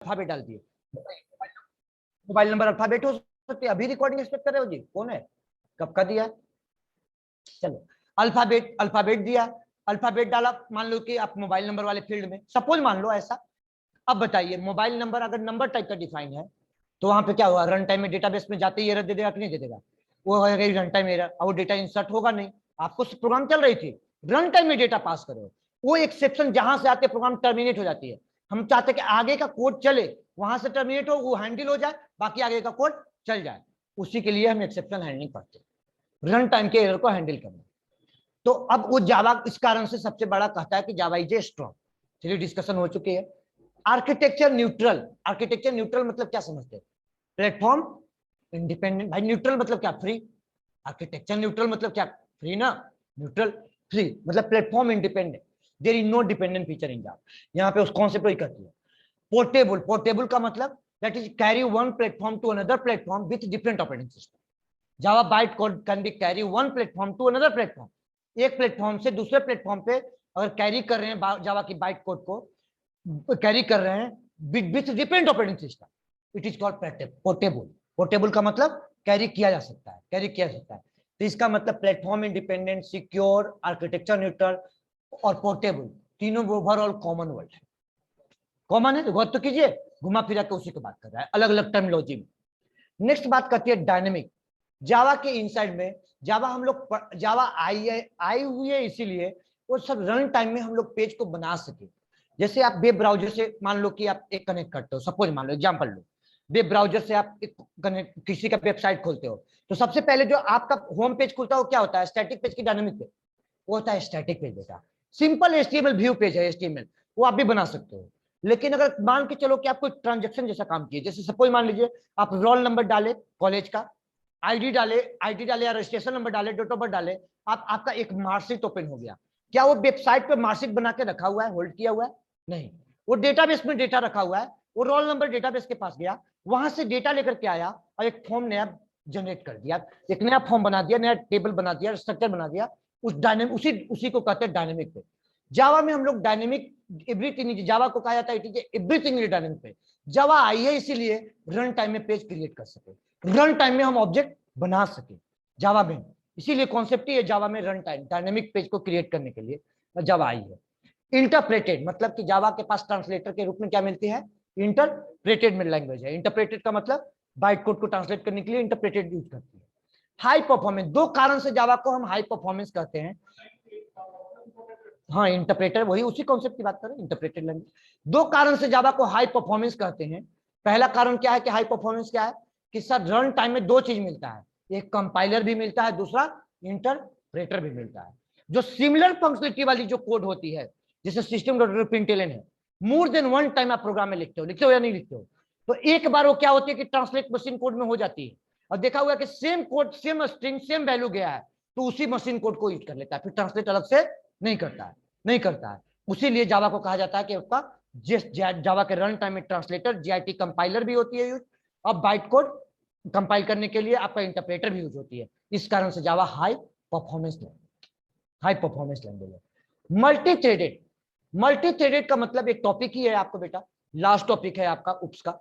Alphabet डाल दिए। Mobile number alphabet हो सकती है। अभी रिकॉर्डिंग एक्सपेक्ट कर रहे हो जी? कौन है? कब का दिया? चलो अल्फाबेट, अल्फाबेट दिया, अल्फाबेट डाला। मान लो कि आप मोबाइल नंबर वाले फील्ड में, सपोज मान लो ऐसा। अब बताइए मोबाइल नंबर अगर नंबर टाइप का डिफाइन है तो वहां पे क्या हुआ? रन टाइम में डेटाबेस में जाते ही एरर दे देगा कि नहीं दे देगा? वो रन टाइम एरर, और वो डेटा इंसर्ट होगा नहीं। आपको प्रोग्राम चल रही थी, रन टाइम में डेटा पास करो, वो एक्सेप्शन जहां से आते प्रोग्राम टर्मिनेट हो जाती है। हम चाहते कि आगे का कोड चले, वहां से टर्मिनेट हो, वो हैंडल हो जाए, बाकी आगे का कोड चल जाए। उसी के लिए हम एक्सेप्शन हैंडलिंग पढ़ते हैं, रन टाइम के एरर को हैंडल करना। तो अब वो जावा इस कारण से सबसे बड़ा कहता है कि जावा इज ए स्ट्रॉन्ग। चलिए डिस्कशन हो चुकी है। आर्किटेक्चर न्यूट्रल, आर्किटेक्चर न्यूट्रल मतलब क्या समझते हैं? Platform independent. भाई न्यूट्रल मतलब क्या? फ्री। आर्किटेक्चर न्यूट्रल मतलब क्या? फ्री ना। न्यूट्रल फ्री मतलब platform independent, there is no dependent feature in Java. यहाँ पे उस कॉन्सेप्ट को ही करती है। पोर्टेबल, पोर्टेबल का मतलब that is carry one platform to another platform with different operating system. Java byte code can be carry one platform to another platform. एक platform से दूसरे प्लेटफॉर्म पे अगर कैरी कर रहे हैं जावा की बाइट कोड को, कैरी कर रहे हैं with different operating system, it is called portable. Portable का मतलब कैरी किया जा सकता है, कैरी किया जा सकता है। तो इसका मतलब platform independent, secure, architecture neutral और पोर्टेबल, तीनों ओवरऑल कॉमन वर्ड है। कॉमन है तो गौर तो कीजिए, घुमा फिरा के उसी की बात कर रहा है, अलग अलग टर्मिनोलॉजी में। नेक्स्ट बात करती है डायनेमिक। जावा के इनसाइड में जावा हम लोग जावा आई हुई है इसीलिए वो सब रन टाइम में हम लोग पेज को बना सके। जैसे आप वेब ब्राउजर से मान लो कि आप एक कनेक्ट करते हो, सपोज मान लो एग्जांपल लो, वेब ब्राउजर से आप एक किसी का वेबसाइट खोलते हो, तो सबसे पहले जो आपका होम पेज खुलता है वो क्या होता है? स्टैटिक पेज की डायनामिक पेज? वो होता है स्टैटिक पेज। बेटा सिंपल एचटीएमएल व्यू पेज है, एचटीएमएल, वो आप भी बना सकते हो। लेकिन अगर मान के चलो कि आप कोई ट्रांजेक्शन जैसा काम किए, जैसे सपोज मान लीजिए आप रोल नंबर डाले कॉलेज का, आईडी डाले या रजिस्ट्रेशन नंबर डाले, डेट ऑफ बर्थ डाले, आपका एक मार्कशीट ओपन हो गया। क्या वो वेबसाइट पे मार्कशीट बना के रखा हुआ है, होल्ड किया हुआ है? नहीं, वो डेटाबेस में डेटा रखा हुआ है। वो रोल नंबर डेटाबेस के पास गया, वहां से डेटा लेकर के आया और एक फॉर्म नया जनरेट कर दिया, एक नया फॉर्म बना दिया, नया टेबल बना दिया, स्ट्रक्चर बना दिया। उस डायनेमिक उसी को कहते हैं डायनेमिक पे। जावा में हम लोग डायनेमिक एवरीथिंग, जावा को कहा जाता है एवरीथिंग इज डायनेमिक पे। जावा आई है इसीलिए रन टाइम में पेज क्रिएट कर सके, रन टाइम में हम ऑब्जेक्ट बना सके जावा में। इसीलिए कॉन्सेप्ट ही है जावा में रन टाइम डायनेमिक पेज को क्रिएट करने के लिए जावा आई है। इंटरप्रेटेड मतलब कि जावा के पास ट्रांसलेटर के रूप में क्या मिलती है? इंटरप्रेटेड में लैंग्वेज है। इंटरप्रेटेड का मतलब बाइट कोड को ट्रांसलेट करने के लिए इंटरप्रेटेड यूज करती है। हाई परफॉर्मेंस, दो कारण से जावा को हम हाई परफॉर्मेंस कहते हैं। हाँ इंटरप्रेटर, वही उसी कॉन्सेप्ट की बात करें, इंटरप्रेटेड लैंग्वेज। दो कारण से जावा को हाई परफॉर्मेंस कहते हैं। पहला कारण क्या है कि हाई परफॉर्मेंस क्या है कि सर रन टाइम में दो चीज मिलता है, एक कंपाइलर भी मिलता है, दूसरा इंटरप्रेटर भी मिलता है। जो सिमिलर फंक्शनलिटी वाली जो कोड होती है, जैसे सिस्टम डॉट प्रिंटलन है, मोर देन वन टाइम आप प्रोग्राम में लिखते हो या नहीं लिखते हो, तो एक बार वो क्या होती है कि ट्रांसलेट मशीन कोड में हो जाती है, और देखा हुआ कि same code, same string, same value गया है, तो उसी मशीन कोड को यूज कर लेता है, फिर ट्रांसलेट अलग से नहीं करता है, नहीं करता है। उसी लिए जावा को कहा जाता है कि उसका जावा के रन टाइम में ट्रांसलेटर जीआईटी कंपाइलर भी होती है यूज, और बाइट कोड कंपाइल करने के लिए आपका इंटरप्रेटर भी यूज होती है। इस कारण से जावा हाई परफॉर्मेंस लैंग्वेज है। मल्टी थ्रेडेड, मल्टी थ्रेडेड का मतलब एक टॉपिक ही है आपको बेटा, लास्ट टॉपिक है आपका उप्स का।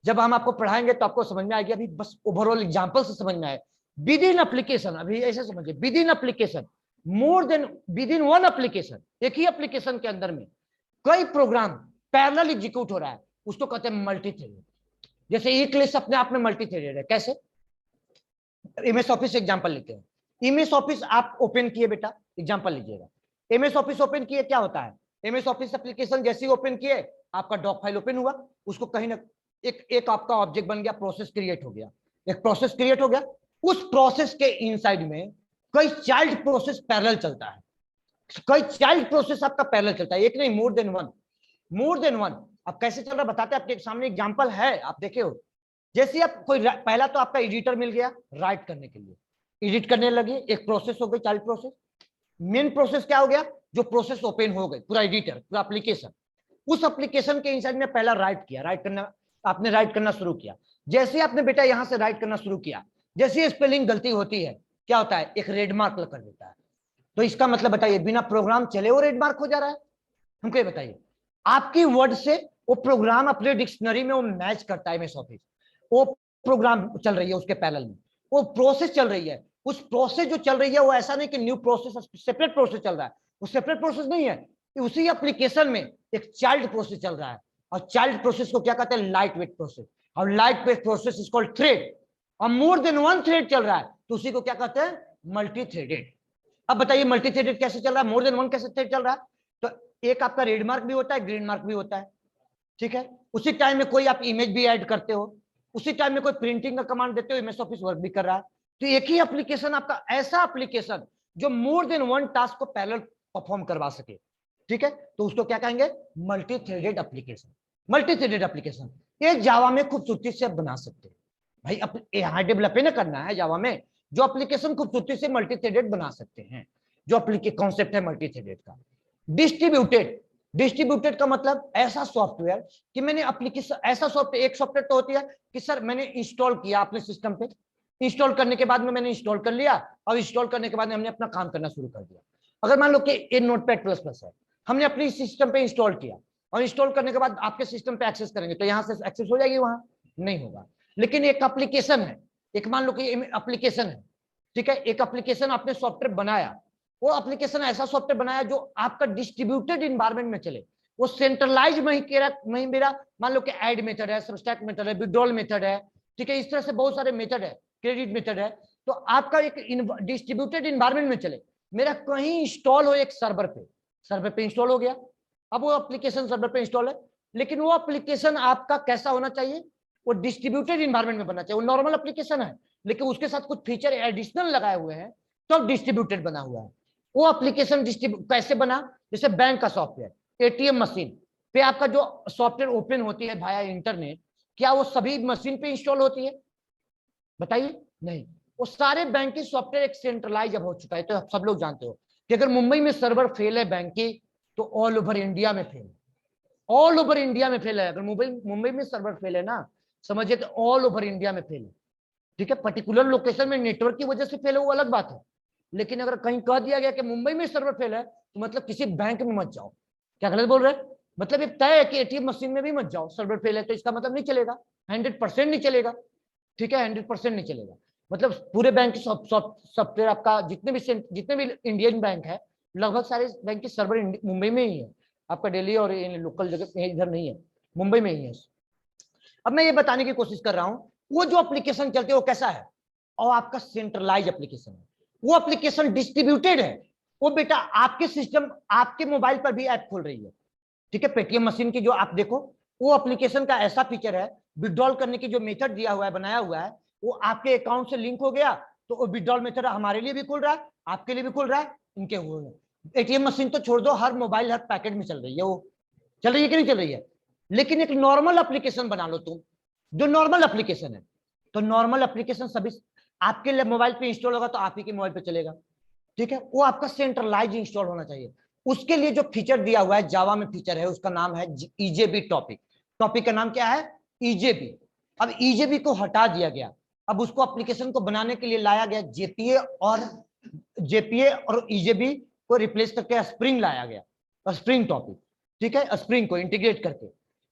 जब हम आपको पढ़ाएंगे तो आपको समझ में आएगी, अभी बस ओवरऑल एग्जांपल से समझ में आए। विद इन एप्लीकेशन, अभी ऐसे समझिए, with in application, more than with in one application, एक ही एप्लीकेशन के अंदर में कई प्रोग्राम पैरेलल एग्जीक्यूट हो रहा है, उसको कहते हैं मल्टी थ्रेडेड। जैसे इक्लिप्स अपने आप में मल्टी थ्रेडेड है। कैसे? एमएस ऑफिस एग्जांपल लेते हैं। एमएस ऑफिस आप ओपन किए बेटा, एग्जांपल लीजिएगा, एमएस ऑफिस ओपन किए, क्या होता है? एमएस ऑफिस एप्लीकेशन जैसे ही ओपन किए, आपका डॉक फाइल ओपन हुआ, उसको कहीं ना एक आपका ऑब्जेक्ट बन गया, प्रोसेस क्रिएट हो गया, एक प्रोसेस क्रिएट हो गया। उस प्रोसेस के इनसाइड में कई चाइल्ड प्रोसेस पैरेलल चलता है, कई चाइल्ड प्रोसेस आपका पैरेलल चलता है, एक नहीं, more than one, more than one. अब कैसे चल रहा बताते हैं, आपके सामने एग्जांपल है, आप देखे हो। जैसे आप कोई, पहला तो आपका एडिटर मिल गया राइट करने के लिए, एडिट करने लगे, एक प्रोसेस हो गई चाइल्ड प्रोसेस। मेन प्रोसेस क्या हो गया? जो प्रोसेस ओपन हो गई, पूरा एडिटर, पूरा एप्लीकेशन, उस एप्लीकेशन के इनसाइड में पहला राइट किया, राइट करना, आपने राइट करना शुरू किया। जैसे आपने बेटा यहां से राइट करना शुरू किया, जैसे स्पेलिंग गलती होती है, क्या होता है? एक रेड मार्क कर देता है। तो इसका मतलब बताइए, बिना प्रोग्राम चले वो रेड मार्क हो जा रहा है? हमको ये बताइए, आपकी वर्ड से वो प्रोग्राम अपने डिक्शनरी में वो मैच करता है एमएस ऑफिस, वो प्रोग्राम चल रही है उसके पैरेलल में, वो प्रोसेस चल रही है, उस प्रोसेस जो चल रही है वो ऐसा नहीं कि न्यू प्रोसेस सेपरेट प्रोसेस चल रहा है, वो सेपरेट प्रोसेस नहीं है, उसी एप्लीकेशन में एक चाइल्ड प्रोसेस चल रहा है, और चाइल्ड प्रोसेस को क्या कहते हैं, लाइट वेट प्रोसेस, और light weight process is called thread, और मोर देन वन थ्रेड चल रहा है तो उसी को क्या कहते हैं, मल्टी थ्रेडेड। अब बताइए मल्टी थ्रेडेड कैसे चल रहा है, मोर देन वन कैसे थ्रेड चल रहा है, तो एक आपका रेड मार्क भी होता है, ग्रीन मार्क भी होता है, ठीक है, उसी टाइम में कोई आप इमेज भी ऐड करते हो, उसी टाइम में कोई प्रिंटिंग का कमांड देते हो, एमएस ऑफिस वर्क भी कर रहा है, तो एक ही एप्लीकेशन आपका ऐसा एप्लीकेशन जो मोर देन वन टास्क को पैरेलल परफॉर्म करवा सके, ठीक है, तो उसको क्या कहेंगे, multi threaded application. Multi threaded application ये जावा में खूबसूरती से बना सकते हैं भाई, यहाँ डेवलप ही ना करना है जावा में, जो एप्लीकेशन खूबसूरती से मल्टी थ्रेडेड बना सकते हैं, जो कॉन्सेप्ट है मल्टी थ्रेडेड का। डिस्ट्रीब्यूटेड, डिस्ट्रीब्यूटेड का मतलब ऐसा सॉफ्टवेयर कि मैंने एप्लीकेशन, ऐसा सॉफ्टवेयर, एक सॉफ्टवेयर तो होती है कि सर मैंने इंस्टॉल किया अपने सिस्टम पे, इंस्टॉल करने के बाद में मैंने इंस्टॉल कर लिया, और इंस्टॉल करने के बाद में हमने अपना काम करना शुरू कर दिया। अगर मान लो कि ये नोटपैड प्लस प्लस है, हमने अपनी सिस्टम पे इंस्टॉल किया, और इंस्टॉल करने के बाद आपके सिस्टम पे एक्सेस करेंगे तो यहां से एक्सेस हो जाएगी, वहां नहीं होगा। लेकिन एक एप्लीकेशन है, एक मान लो कि एप्लीकेशन है, ठीक है, एक एप्लीकेशन आपने सॉफ्टवेयर बनाया, वो एप्लीकेशन ऐसा सॉफ्टवेयर बनाया जो आपका डिस्ट्रीब्यूटेड इन्वायरमेंट में चले, वो सेंट्रलाइज नहीं मेरा, मान लो कि ऐड मेथड है, सब्सट्रैक्ट मेथड है, विड्रॉल मेथड है, ठीक है, इस तरह से बहुत सारे मेथड है, क्रेडिट मेथड है, तो आपका एक डिस्ट्रीब्यूटेड इन्वायरमेंट में चले, मेरा कहीं इंस्टॉल हो एक सर्वर पे इंस्टॉल हो गया, अब वो एप्लीकेशन सर्वर पे इंस्टॉल है, लेकिन वो एप्लीकेशन आपका कैसा होना चाहिए, वो डिस्ट्रीब्यूटेड इन्वायरमेंट में बनना चाहिए, वो नॉर्मल एप्लीकेशन है लेकिन उसके साथ कुछ फीचर एडिशनल लगाए हुए हैं तो डिस्ट्रीब्यूटेड बना हुआ है। वो एप्लीकेशन कैसे बना, जैसे बैंक का सॉफ्टवेयर, एटीएम मशीन पे आपका जो सॉफ्टवेयर ओपन होती है भाया इंटरनेट, क्या वो सभी मशीन पे इंस्टॉल होती है, बताइए, नहीं, वो सारे बैंक के सॉफ्टवेयर एक सेंट्रलाइज अब हो चुका है, तो आप सब लोग जानते हो कि अगर मुंबई में सर्वर फेल है बैंक की तो ऑल ओवर इंडिया में फेल है, ऑल ओवर इंडिया में फेल है, अगर मुंबई में सर्वर फेल है ना, समझिए कि ऑल ओवर इंडिया में फेल है, ठीक है, पर्टिकुलर लोकेशन में नेटवर्क की वजह से फेल है वो अलग बात है, लेकिन अगर कहीं कह दिया गया कि मुंबई में सर्वर फेल है तो मतलब किसी बैंक में मत जाओ, क्या गलत बोल रहे हैं, मतलब ये तय है कि एटीएम मशीन में भी मत जाओ, सर्वर फेल है तो इसका मतलब नहीं चलेगा, 100% नहीं चलेगा, ठीक है, 100% नहीं चलेगा, मतलब पूरे बैंक सॉफ्टवेयर आपका जितने भी इंडियन बैंक है लगभग सारे बैंक के सर्वर मुंबई में ही है, आपका दिल्ली और लोकल जगह इधर नहीं है, मुंबई में ही है। अब मैं ये बताने की कोशिश कर रहा हूं वो जो एप्लीकेशन चलते हैं वो कैसा है, और आपका सेंट्रलाइज एप्लीकेशन है, वो एप्लीकेशन डिस्ट्रीब्यूटेड है, वो बेटा आपके सिस्टम आपके मोबाइल पर भी ऐप खोल रही है, ठीक है, पेटीएम मशीन की जो आप देखो वो एप्लीकेशन का ऐसा फीचर है, विड्रॉल करने की जो मेथड दिया हुआ है, बनाया हुआ है, वो आपके अकाउंट से लिंक हो गया तो वो विड्रॉल मेथड हमारे लिए भी खुल रहा है, आपके लिए भी खुल रहा है, इनके हुए एटीएम मशीन तो छोड़ दो, हर मोबाइल हर पैकेट में चल रही है, वो चल रही है कि नहीं चल रही है, लेकिन एक नॉर्मल एप्लीकेशन बना लो तुम, जो नॉर्मल एप्लीकेशन है, तो नॉर्मल एप्लीकेशन सभी आपके लिए मोबाइल पे इंस्टॉल होगा तो आप ही के मोबाइल पे चलेगा, ठीक है, वो आपका सेंट्रलाइज इंस्टॉल होना चाहिए, उसके लिए जो फीचर दिया हुआ है जावा में फीचर है, उसका नाम है ईजेबी टॉपिक, टॉपिक का नाम क्या है, ईजेबी। अब ईजेबी को हटा दिया गया, अब उसको एप्लीकेशन को बनाने के लिए लाया गया जेपीए और ईजेबी को रिप्लेस करके स्प्रिंग लाया गया, स्प्रिंग टॉपिक, ठीक है, स्प्रिंग को इंटीग्रेट करके,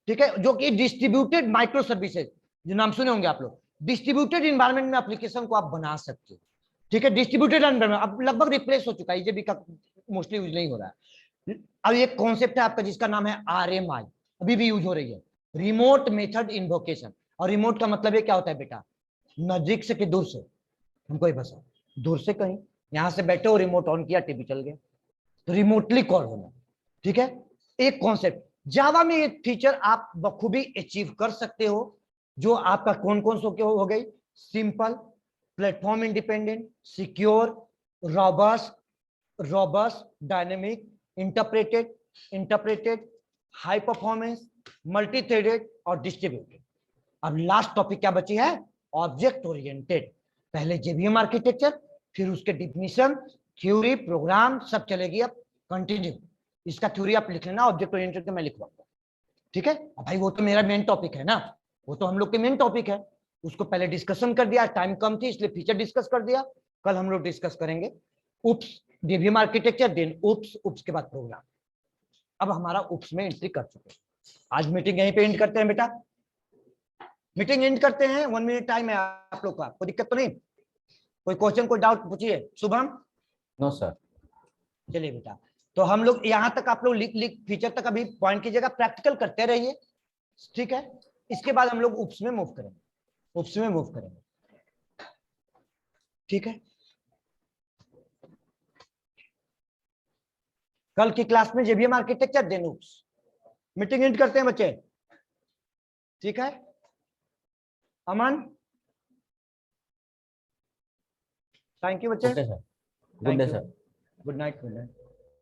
ठीक है, जो कि डिस्ट्रीब्यूटेड माइक्रो सर्विसेज, जो नाम सुने होंगे आप लोग, डिस्ट्रीब्यूटेड इन्वायरमेंट में एप्लीकेशन को आप बना सकते हो, ठीक है, डिस्ट्रीब्यूटेड एनवायरनमेंट अब लगभग रिप्लेस हो चुका है, ईजेबी का मोस्टली यूज नहीं हो रहा है। अब एक कॉन्सेप्ट है आपका जिसका नाम है आरएमआई, अभी भी यूज हो रही है, रिमोट मेथड इन्वोकेशन, और रिमोट का मतलब है क्या होता है बेटा, नजदीक से कि दूर से, हमको ही बसा दूर से, कहीं यहां से बैठे हो रिमोट ऑन किया टीवी चल गया, तो रिमोटली कॉल होना, ठीक है, एक कॉन्सेप्ट जावा में ये फीचर आप बखूबी अचीव कर सकते हो, जो आपका कौन कौन सो हो गई, simple, platform independent, secure, robust, dynamic, interpreted, high performance, multi threaded और डिस्ट्रीब्यूटेड। अब लास्ट टॉपिक क्या बची है, ऑब्जेक्ट ओरिएंटेड, पहले जेवीएम आर्किटेक्चर, फिर उसके डिफिनीशन, थ्योरी, प्रोग्राम सब चलेगी, अब कंटिन्यू, इसका थ्योरी आप लिख लेना, ऑब्जेक्ट ओरिएंटेड का मैं लिखवाऊंगा, ठीक है, भाई वो तो मेरा मेन टॉपिक है ना, वो तो हम लोग के मेन टॉपिक है, उसको पहले डिस्कशन कर दिया, टाइम कम थी इसलिए फीचर डिस्कस कर दिया, कल हम लोग डिस्कस करेंगे उप्स जेवीएम आर्किटेक्चर, देन उप्स के बाद प्रोग्राम, अब हमारा उप्स में एंट्री कर चुके हैं, आज मीटिंग यहीं पे एंड करते हैं बेटा, मीटिंग एंड करते हैं, 1 मिनट टाइम है आप लोग का, कोई दिक्कत तो नहीं? कोई क्वेश्चन कोई डाउट पूछिए। शुभम? No sir. चलिए बेटा, तो हम लोग यहाँ तक आप लोग लिख फीचर तक अभी पॉइंट कीजिएगा, प्रैक्टिकल करते रहिए, ठीक है? इसके बाद हम लोग उप्स में मूव करेंगे, उप्स में मूव करेंगे, ठीक है? कल की क्लास में JBM architecture then oops. Meeting end करते हैं बच्चे, ठीक है? अमन, थैंक यू बच्चे, okay sir, good day sir. Good night, good night.